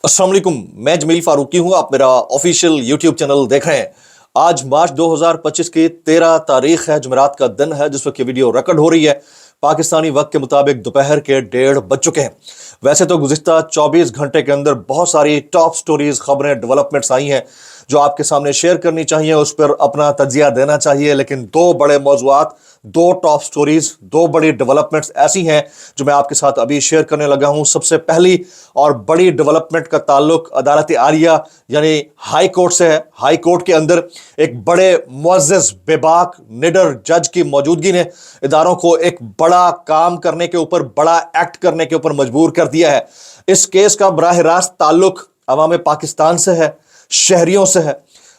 अस्सलाम वालेकुम, मैं जमील फारूकी हूं। आप मेरा ऑफिशियल यूट्यूब चैनल देख रहे हैं। आज मार्च 2025 की 13 तारीख है, जुमेरात का दिन है जिस वक्त ये वीडियो रिकॉर्ड हो रही है। पाकिस्तानी वक्त के मुताबिक दोपहर के 1:30 बज चुके हैं। वैसे तो गुज़िश्ता 24 घंटे के अंदर बहुत सारी टॉप स्टोरीज, खबरें, डेवलपमेंट्स आई हैं जो आपके सामने शेयर करनी चाहिए, उस पर अपना तजिया देना चाहिए। लेकिन दो बड़े मौज़ूआत, दो टॉप स्टोरीज, दो बड़ी डेवलपमेंट्स ऐसी हैं जो मैं आपके साथ अभी शेयर करने लगा हूं। सबसे पहली और बड़ी डेवलपमेंट का ताल्लुक अदालत आलिया यानी हाई कोर्ट से है। हाई कोर्ट के अंदर एक बड़े मुअज़्ज़ज़, बेबाक, निडर जज की मौजूदगी ने इदारों को एक बड़ा काम करने के ऊपर, बड़ा एक्ट करने के ऊपर मजबूर कर दिया है। इस केस का बराह रास्त ताल्लुक अवाम पाकिस्तान से है, शहरियों से है,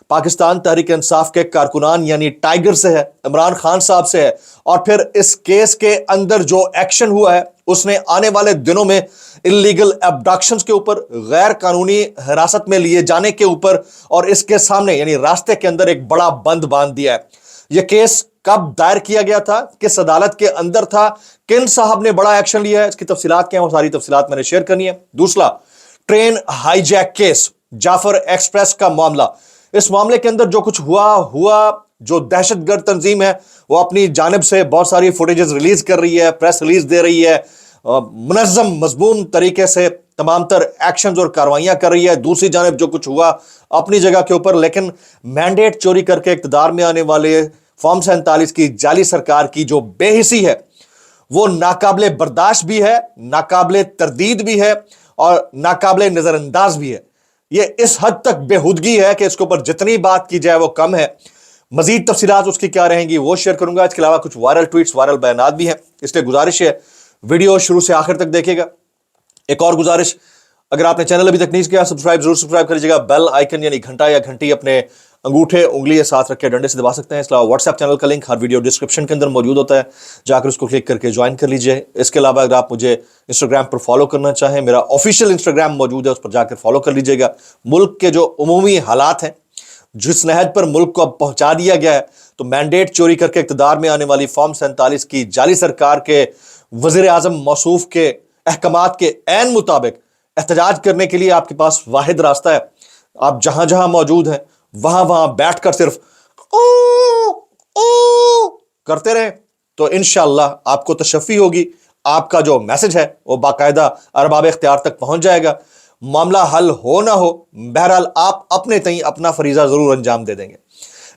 पाकिस्तान तहरीक इंसाफ के कारकुनान यानी टाइगर से है, इमरान खान साहब से है। और फिर इस केस के अंदर जो एक्शन हुआ है उसने आने वाले दिनों में इल्लीगल एब्डक्शंस के ऊपर, गैर कानूनी हिरासत में लिए जाने के ऊपर और इसके सामने यानी रास्ते के अंदर एक बड़ा बंद बांध दिया है। यह केस कब दायर किया गया था, किस अदालत के अंदर था, किन साहब ने बड़ा एक्शन लिया है, इसकी तफसीलात क्या है, वो सारी तफसीलात मैंने शेयर करनी है। दूसरा, train hijack case, Jaffar express का मामला। इस मामले के अंदर जो कुछ हुआ, जो दहशतगर्द तंजीम है वो अपनी जानिब से बहुत सारी फुटेजेस रिलीज कर रही है, प्रेस रिलीज दे रही है, मुनज़्ज़म मज़मून तरीके से तमाम तर एक्शंस और कार्रवाइयां कर रही है। दूसरी जानिब जो कुछ हुआ अपनी जगह के ऊपर, लेकिन मैंडेट चोरी करके इक़्तिदार में आने वाले फॉर्म 47 की जाली सरकार की जो बेहिसी है वो नाकाबिले बर्दाश्त भी है, नाकाबिले तरदीद भी है और नाकाबिले नजरअंदाज भी है। ये इस हद तक बेहुदगी है कि इसके ऊपर जितनी बात की जाए वो कम है। मजीद तफसीलात उसकी क्या रहेंगी वो शेयर करूंगा। इसके अलावा कुछ वायरल ट्वीट्स, वायरल बयानात भी हैं, इसलिए गुजारिश है वीडियो शुरू से आखिर तक देखिएगा। एक और गुजारिश, अगर आपने चैनल अभी तक नहीं किया जरूर सब्सक्राइब करिएगा। बेल आइकन यानी घंटा या घंटी अपने अंगूठे, उंगली के साथ रख के डंडे से दबा सकते हैं। इसके अलावा व्हाट्सएप चैनल का लिंक हर वीडियो डिस्क्रिप्शन के अंदर मौजूद होता है, जाकर उसको क्लिक करके ज्वाइन कर लीजिए। इसके अलावा अगर आप मुझे इंस्टाग्राम पर फॉलो करना चाहें, मेरा ऑफिशियल इंस्टाग्राम मौजूद है, उस पर जाकर फॉलो कर लीजिएगा। मुल्क के जो उमूमी हालात हैं, जिस नहज पर मुल्क को अब पहुंचा दिया गया है, तो मैंडेट चोरी करके इक़्तिदार में आने वाली फॉर्म 47 की जाली सरकार के वज़ीर आज़म मौसूफ के अहकामात के ऐन मुताबिक एहतजाज करने के लिए आपके पास वाहिद रास्ता है। आप जहां जहां मौजूद हैं वहां वहां बैठकर सिर्फ ओ करते रहे तो इंशाअल्लाह आपको तशफ़ी होगी, आपका जो मैसेज है वो बाकायदा अरबाब इख्तियार तक पहुंच जाएगा। मामला हल हो ना हो, बहरहाल आप अपने तई अपना फरीजा जरूर अंजाम दे देंगे।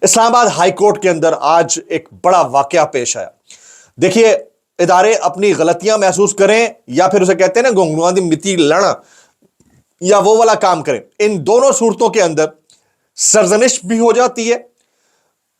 इस्लामाबाद हाई कोर्ट के अंदर आज एक बड़ा वाकया पेश आया। देखिए, इदारे अपनी गलतियां महसूस करें या फिर उसे कहते हैं ना गोंगलुआ दी मिट्टी लड़ा, या वो वाला काम करें, इन दोनों सूरतों के अंदर सरजनिश भी हो जाती है,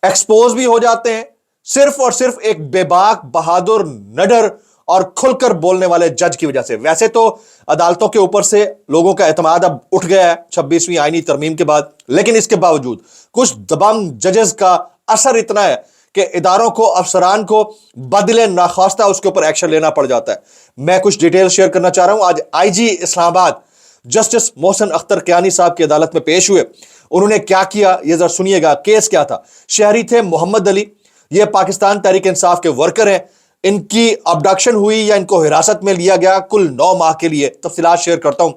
एक्सपोज भी हो जाते हैं, सिर्फ और सिर्फ एक बेबाक, बहादुर, निडर और खुलकर बोलने वाले जज की वजह से। वैसे तो अदालतों के ऊपर से लोगों का एतमाद अब उठ गया है 26वीं आईनी तरमीम के बाद, लेकिन इसके बावजूद कुछ दबंग जजेस का असर इतना है कि इदारों को, अफसरान को बदले नाख्वास्ता उसके ऊपर एक्शन लेना पड़ जाता है। मैं कुछ डिटेल शेयर करना चाह रहा हूं। आज आईजी इस्लामाबाद जस्टिस मोहसिन अख्तर कियानी साहब की अदालत में पेश हुए। उन्होंने क्या किया ये जरा सुनिएगा। केस क्या था? शहरी थे मोहम्मद अली, ये पाकिस्तान तहरीक इंसाफ के वर्कर हैं। इनकी अबडक्शन हुई या इनको हिरासत में लिया गया कुल 9 माह के लिए। तफसीलात शेयर करता हूं।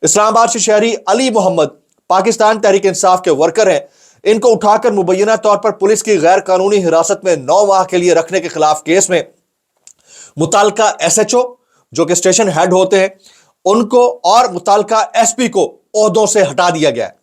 इस्लामाबाद से शहरी अली मोहम्मद पाकिस्तान तहरीक इंसाफ के वर्कर हैं। इनको उठाकर मुबैना तौर पर पुलिस की गैर कानूनी हिरासत में 9 माह के लिए रखने के खिलाफ केस में मुताल्लिका एसएचओ जो कि स्टेशन हेड होते हैं उनको और मुताल्लिका एसपी को ओहदों से हटा दिया गया है।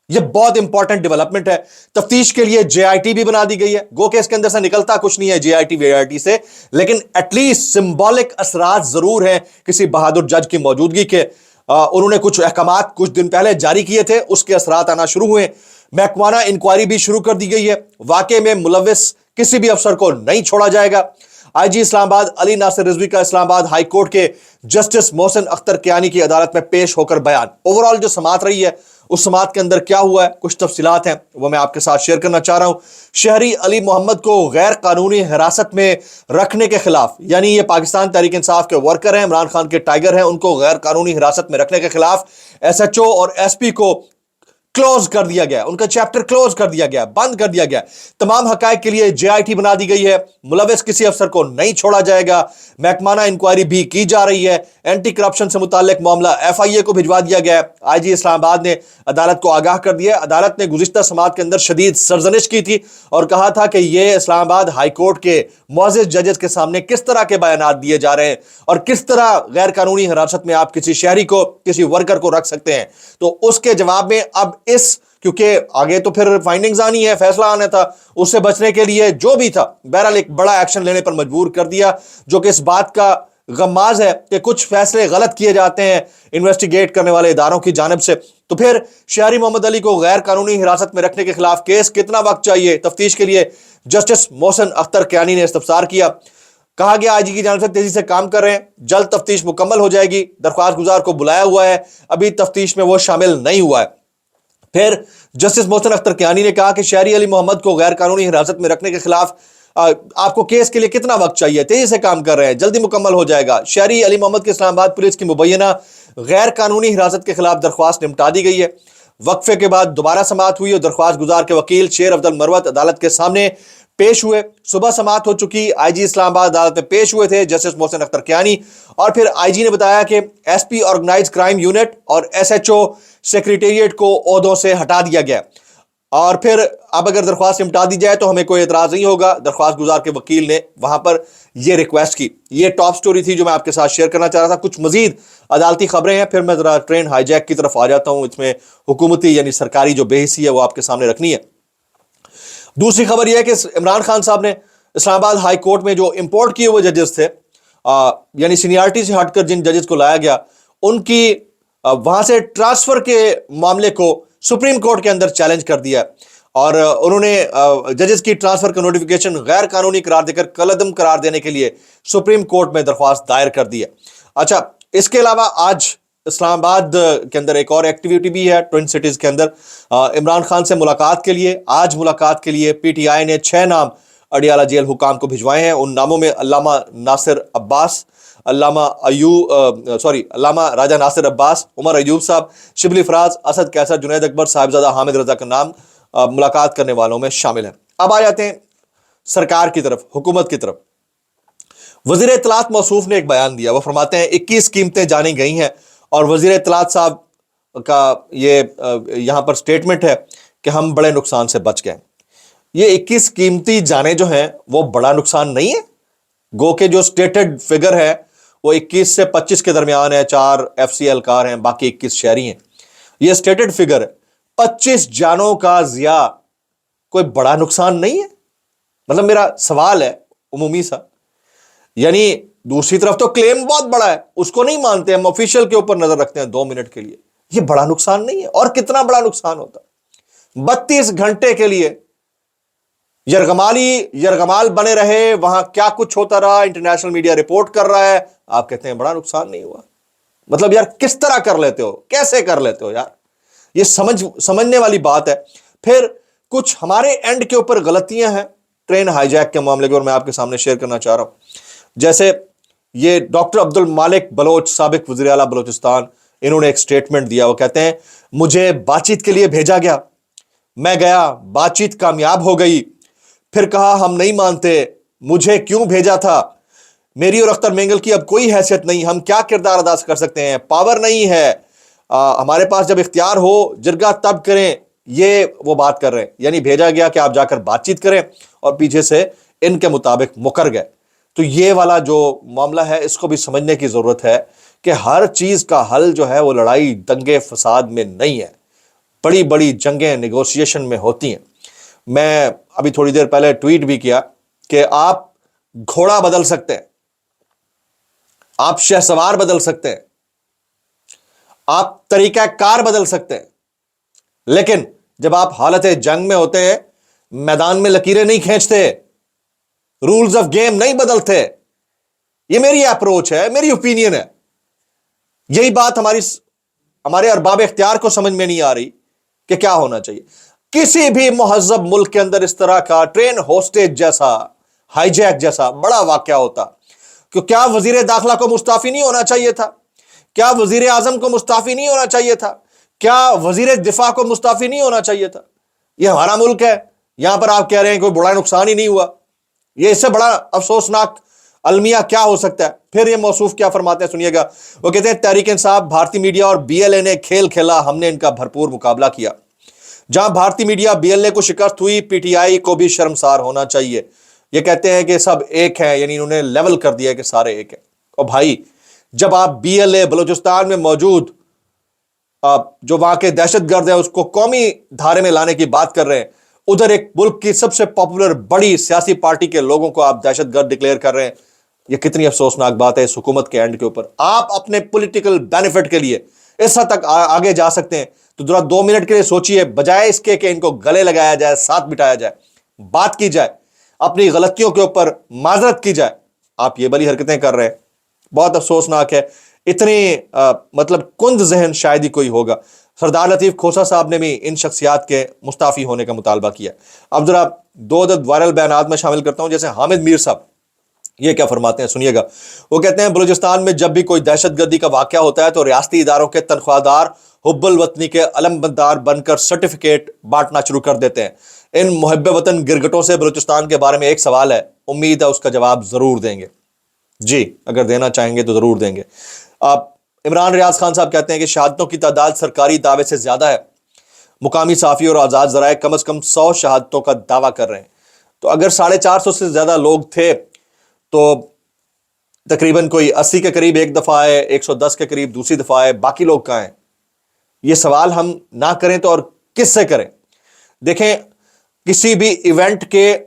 यह बहुत इंपॉर्टेंट डेवलपमेंट है। तफ्तीश के लिए जेआईटी भी बना दी गई है। गो के इसके अंदर से निकलता कुछ नहीं है जेआईटी वीआईटी से, लेकिन एटलीस्ट सिंबॉलिक असरात जरूर हैं किसी बहादुर जज की मौजूदगी के। उन्होंने कुछ अहकामात कुछ दिन पहले जारी किए थे, उसके असरात आना शुरू हुए। महकमाना इंक्वायरी भी शुरू कर दी गई है। वाकई में मुलविस किसी भी अफसर को नहीं छोड़ा जाएगा। आईजी इस्लामाबाद अली नासिर रिजवी का इस्लामाबाद हाई कोर्ट के जस्टिस मोहसिन अख्तर कियानी की अदालत में पेश होकर बयान। ओवरऑल जो समात रही है उस समात के अंदर क्या हुआ है, कुछ तफसीलात हैं वो मैं आपके साथ शेयर करना चाह रहा हूं। शहरी अली मोहम्मद को गैर कानूनी हिरासत में रखने के खिलाफ, यानी ये पाकिस्तान तहरीक इंसाफ के वर्कर हैं, इमरान खान के टाइगर हैं, उनको गैर कानूनी हिरासत में रखने के खिलाफ एसएचओ और एसपी को क्लोज कर दिया गया, उनका चैप्टर क्लोज कर दिया गया, बंद कर दिया गया। तमाम हकायक के लिए जेआईटी बना दी गई है, मुलविस किसी अफसर को नहीं छोड़ा जाएगा, महकमाना इंक्वायरी भी की जा रही है, एंटी करप्शन से मुताल्लिक मामला एफआईए को भिजवा दिया गया है। आईजी इस्लामाबाद ने अदालत को आगाह कर दिया। अदालत ने गुज़िश्ता समात के अंदर शदीद सरजनिश की थी और कहा था कि यह इस्लामाबाद हाई कोर्ट के मुअज़्ज़िज़ जजेस के सामने किस तरह के बयानात दिए जा रहे हैं और किस तरह गैर कानूनी हिरासत में आप किसी शहरी को, किसी वर्कर को रख सकते हैं। तो उसके जवाब में अब क्योंकि आगे तो फिर फाइंडिंग्स आनी है, फैसला आना था, उससे बचने के लिए जो भी था बहरहाल एक बड़ा एक्शन लेने पर मजबूर कर दिया, जो कि इस बात का गम्माज है कि कुछ फैसले गलत किए जाते हैं इन्वेस्टिगेट करने वाले इदारों की जानिब से। तो फिर शहरी मोहम्मद अली को गैर कानूनी हिरासत में रखने के खिलाफ केस कितना वक्त चाहिए, तफ्तीश के लिए जस्टिस मोहसिन अख्तर कियानी ने इस्तफसार किया। कहा गया आईजी की जानिब से तेजी से काम कर रहे हैं, जल्द तफ्तीश मुकम्मल हो जाएगी। दरख्वास्त गुजार को बुलाया हुआ है, अभी तफ्तीश में वो शामिल नहीं हुआ है। फिर जस्टिस मोहसिन अख्तर कियानी ने कहा कि शहरी अली मोहम्मद को गैर कानूनी हिरासत में रखने के खिलाफ आपको केस के लिए कितना वक्त चाहिए, तेजी से काम कर रहे हैं, जल्दी मुकम्मल हो जाएगा। शहरी अली मोहम्मद की इस्लामाबाद पुलिस की मुबैना गैर कानूनी हिरासत के खिलाफ दरख्वास्त निपटा दी गई है। वक्फे के बाद दोबारा समाअत हुई और दरख्वास्त गुजार के वकील शेर अफजल मरवत अदालत के सामने पेश हुए। सुबह समाअत हो चुकी, आईजी इस्लामाबाद अदालत में पेश हुए थे जस्टिस मोहसिन अख्तर कियानी, और फिर आईजी ने बताया कि एसपी ऑर्गेनाइज क्राइम यूनिट और एसएचओ सेक्रेटेरिएट को ओहदों से हटा दिया गया। और फिर अब अगर दरख्वास्त निपटा दी जाए तो हमें कोई एतराज नहीं होगा। दरख्वास्त गुजार के वकील ने वहां पर यह रिक्वेस्ट की। ये टॉप स्टोरी थी जो मैं आपके साथ शेयर करना चाह रहा था। कुछ मजीद अदालती खबरें हैं, फिर मैं जरा ट्रेन हाईजैक की तरफ आ जाता हूं। इसमें हुकूमती यानी सरकारी जो बेहिसी है वो आपके सामने रखनी है। दूसरी खबर यह है कि इमरान खान साहब ने इस्लामाबाद हाई कोर्ट में जो इंपोर्ट किए हुए जजेस थे, यानी सीनियरिटी से हटकर जिन जजेस को लाया गया, उनकी वहां से ट्रांसफर के मामले को सुप्रीम कोर्ट के अंदर चैलेंज कर दिया और उन्होंने जजेस की ट्रांसफर का नोटिफिकेशन गैर कानूनी करार देकर कलअदम करार देने के लिए सुप्रीम कोर्ट में दरख्वास्त दायर कर दी है। अच्छा, इसके अलावा आज इस्लामाबाद के अंदर एक और एक्टिविटी भी है ट्विन सिटीज के अंदर। इमरान खान से मुलाकात के लिए, आज मुलाकात के लिए पीटीआई ने 6 नाम अडियाला जेल हुकाम को भिजवाए हैं। उन नामों में अल्लामा राजा नासिर अब्बास, उमर अयूब साहब, शिबली फराज, असद कैसर, जुनैद अकबर, साहिबजादा हामिद रजा का नाम मुलाकात करने वालों में शामिल है। अब आ जाते हैं सरकार की तरफ, हुकूमत की तरफ। वजीर इत्तलात मौसूफ ने एक बयान दिया। वो फरमाते हैं 21 कीमतें जानी गई हैं और वजीर इत्तलात साहब का ये यहां पर स्टेटमेंट है कि हम बड़े नुकसान से बच गए। ये 21 कीमती जाने जो हैं वो बड़ा नुकसान नहीं है। गो के जो स्टेटेड फिगर है वो 21 से 25 के दरमियान है। 4 एफसीएल कार हैं, बाकी 21 शहरी हैं। ये स्टेटेड फिगर है। 25 जानों का जिया कोई बड़ा नुकसान नहीं है। मतलब मेरा सवाल है उमूमी सा, यानी दूसरी तरफ तो क्लेम बहुत बड़ा है, उसको नहीं मानते, हम ऑफिशियल के ऊपर नजर रखते हैं 2 मिनट के लिए। ये बड़ा नुकसान नहीं है। और कितना बड़ा नुकसान होता, 32 घंटे के लिए यरगमाल बने रहे, वहां क्या कुछ होता रहा, इंटरनेशनल मीडिया रिपोर्ट कर रहा है, आप कहते हैं बड़ा नुकसान नहीं हुआ। मतलब यार किस तरह कर लेते हो, कैसे कर लेते हो यार, ये समझने वाली बात है। फिर कुछ हमारे एंड के ऊपर गलतियां हैं ट्रेन हाईजैक के मामले के, और मैं आपके सामने शेयर करना चाह रहा हूं। जैसे ये डॉक्टर अब्दुल मालिक बलोच, साबिक वज़ीर आला बलोचिस्तान, इन्होंने एक स्टेटमेंट दिया। वो कहते हैं मुझे बातचीत के लिए भेजा गया, मैं गया, बातचीत कामयाब हो गई, फिर कहा हम नहीं मानते, मुझे क्यों भेजा था, मेरी और अख्तर मेंगल की अब कोई हैसियत नहीं, हम क्या किरदार अदा कर सकते हैं, पावर नहीं है हमारे पास, जब इख्तियार हो जिरगा तब करें। ये वो बात कर रहे हैं, यानी भेजा गया कि आप जाकर बातचीत करें और पीछे से इनके मुताबिक मुकर गए। तो ये वाला जो मामला है इसको भी समझने की जरूरत है कि हर चीज का हल जो है वो लड़ाई दंगे फसाद में नहीं है। बड़ी बड़ी जंगें नेगोशिएशन में होती हैं। मैं अभी थोड़ी देर पहले ट्वीट भी किया कि आप घोड़ा बदल सकते हैं, आप शहसवार बदल सकते हैं, आप तरीका कार बदल सकते हैं, लेकिन जब आप हालत जंग में होते हैं, मैदान में लकीरें नहीं खींचते, रूल्स ऑफ गेम नहीं बदलते। ये मेरी अप्रोच है, मेरी ओपिनियन है। यही बात हमारे अरबाब इख्तियार को समझ में नहीं आ रही कि क्या होना चाहिए। किसी भी मुहज्जब मुल्क के अंदर इस तरह का ट्रेन होस्टेज जैसा, हाईजैक जैसा बड़ा वाकया होता, क्या वजीर दाखिला को मुस्ताफी नहीं होना चाहिए था? क्या वजीर आजम को मुस्ताफी नहीं होना चाहिए था? کیا وزیر دفاع کو مستعفی نہیں ہونا چاہیے تھا؟ یہ ہمارا ملک ہے، یہاں پر آپ کہہ رہے ہیں کوئی بڑا نقصان ہی نہیں ہوا، یہ اس سے بڑا افسوسناک المیہ کیا ہو سکتا ہے؟ پھر یہ موصوف کیا فرماتے ہیں سنیے گا، وہ کہتے ہیں تحریک انصاف، بھارتی میڈیا اور بی ایل اے نے کھیل کھیلا، ہم نے ان کا بھرپور مقابلہ کیا۔ جہاں بھارتی میڈیا بی ایل اے کو شکست ہوئی، پی ٹی آئی کو بھی شرمسار ہونا چاہیے۔ یہ کہتے ہیں کہ سب ایک ہیں، یعنی انہوں نے لیول کر دیا کہ سارے ایک ہیں۔ اور بھائی جب آپ بی ایل اے بلوچستان میں موجود جو وہاں کے دہشت گرد ہے اس کو قومی دھارے میں لانے کی بات کر رہے ہیں، ادھر ایک ملک کی سب سے پاپولر بڑی سیاسی پارٹی کے لوگوں کو آپ دہشت گرد ڈکلیئر کر رہے ہیں، یہ کتنی افسوسناک بات ہے اس حکومت کے اینڈ کے اوپر۔ آپ اپنے پولیٹیکل بینیفٹ کے لیے اس حد تک آگے جا سکتے ہیں تو ذرا 2 منٹ کے لیے سوچئے، بجائے اس کے کہ ان کو گلے لگایا جائے، ساتھ بٹھایا جائے، بات کی جائے، اپنی غلطیوں کے اوپر معذرت کی جائے، آپ یہ بڑی حرکتیں کر رہے ہیں۔ بہت افسوسناک ہے، اتنی مطلب کند ذہن شاید ہی کوئی ہوگا۔ سردار لطیف کھوسہ صاحب نے بھی ان شخصیات کے مستعفی ہونے کا مطالبہ کیا۔ اب ذرا 2 عدد وائرل بیانات میں شامل کرتا ہوں، جیسے حامد میر صاحب یہ کیا فرماتے ہیں سنیے گا۔ وہ کہتے ہیں بلوچستان میں جب بھی کوئی دہشت گردی کا واقعہ ہوتا ہے تو ریاستی اداروں کے تنخواہ دار حب الوطنی کے علمبردار بن کر سرٹیفکیٹ بانٹنا شروع کر دیتے ہیں۔ ان محب وطن گرگٹوں سے بلوچستان کے بارے میں ایک سوال ہے، امید ہے اس کا جواب ضرور دیں گے۔ جی اگر دینا چاہیں گے تو ضرور دیں گے۔ عمران ریاض خان صاحب کہتے ہیں کہ شہادتوں کی تعداد سرکاری دعوے سے زیادہ ہے، مقامی صحافی اور آزاد ذرائع کم از کم 100 شہادتوں کا دعویٰ کر رہے ہیں۔ تو اگر 450 سے زیادہ لوگ تھے تو تقریباً کوئی 80 کے قریب ایک دفعہ ہے، 110 کے قریب دوسری دفعہ ہے، باقی لوگ کہاں ہیں؟ یہ سوال ہم نہ کریں تو اور کس سے کریں؟ دیکھیں کسی بھی ایونٹ کے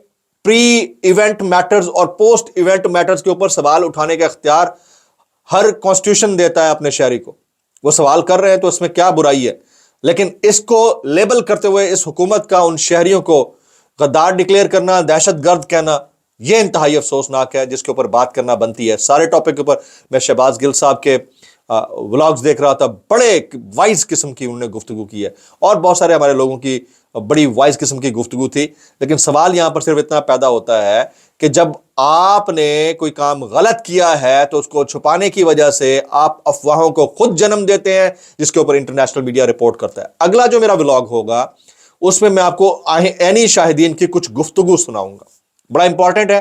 پری ایونٹ میٹرز اور پوسٹ ایونٹ میٹرز کے اوپر سوال اٹھانے کا اختیار ہر کانسٹیٹیوشن دیتا ہے اپنے شہری کو۔ وہ سوال کر رہے ہیں تو اس میں کیا برائی ہے، لیکن اس کو لیبل کرتے ہوئے اس حکومت کا ان شہریوں کو غدار ڈکلیئر کرنا، دہشت گرد کہنا، یہ انتہائی افسوسناک ہے، جس کے اوپر بات کرنا بنتی ہے۔ سارے ٹاپک کے اوپر میں شہباز گل صاحب کے ولاگز دیکھ رہا تھا، بڑے وائز قسم کی انہوں نے گفتگو کی ہے، اور بہت سارے ہمارے لوگوں کی بڑی وائز قسم کی گفتگو تھی۔ لیکن سوال یہاں پر صرف اتنا پیدا ہوتا ہے کہ جب آپ نے کوئی کام غلط کیا ہے تو اس کو چھپانے کی وجہ سے آپ افواہوں کو خود جنم دیتے ہیں، جس کے اوپر انٹرنیشنل میڈیا رپورٹ کرتا ہے۔ اگلا جو میرا ولاگ ہوگا اس میں آپ کو عینی شاہدین کی کچھ گفتگو سناؤں گا، بڑا امپورٹنٹ ہے،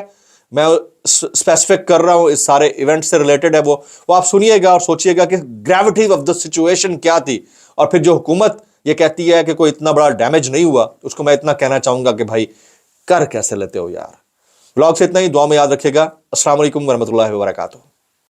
میں اسپیسیفک کر رہا ہوں، اس سارے ایونٹ سے ریلیٹڈ ہے، وہ آپ سنیے گا اور سوچئے گا کہ گریوٹی آف دا سچویشن کیا تھی، اور پھر جو حکومت یہ کہتی ہے کہ کوئی اتنا بڑا ڈیمیج نہیں ہوا، اس کو میں اتنا کہنا چاہوں گا کہ بھائی کر کیسے لیتے ہو یار۔ بلاگ سے اتنا ہی، دعا میں یاد رکھیے گا۔ السلام علیکم ورحمۃ اللہ وبرکاتہ۔